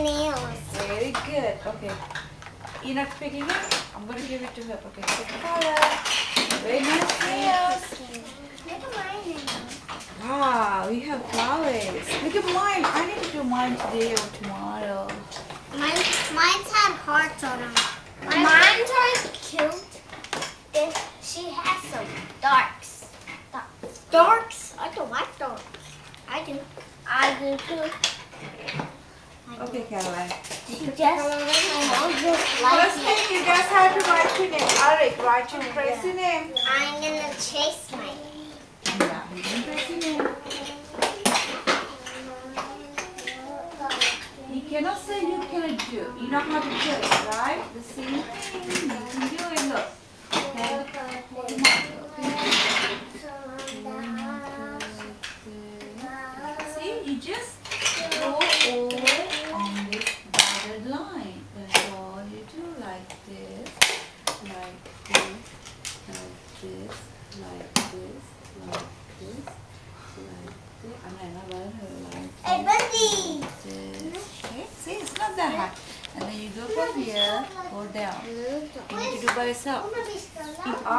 nails. Very good. Okay. You're not picking it? I'm going to give it to her. Okay, pick the color. Very nice nails. Look at my nails. Wow, you have flowers. Look at mine. I need to do mine today or tomorrow. Mine's had hearts on them. Mine's are cute. She has some darks. Darks? I don't like darks. I do. I do too. Okay, Caroline. She just, just like First thing, you guys have to write your name. Alric, write your crazy name. I'm gonna chase my. Yeah, you can press your name. You cannot say you cannot do. You know how to do it, right? The same thing. You can do it. Look. Okay. Hold them up. Okay. See, you just go over on this dotted line. That's all you do. Like this, like this, like this, like this, like this, like this. I'm not about her like this. Hey, Bundy! This. Okay, see, it's not that hard. And then you go from here, go down. You need to do by yourself. If I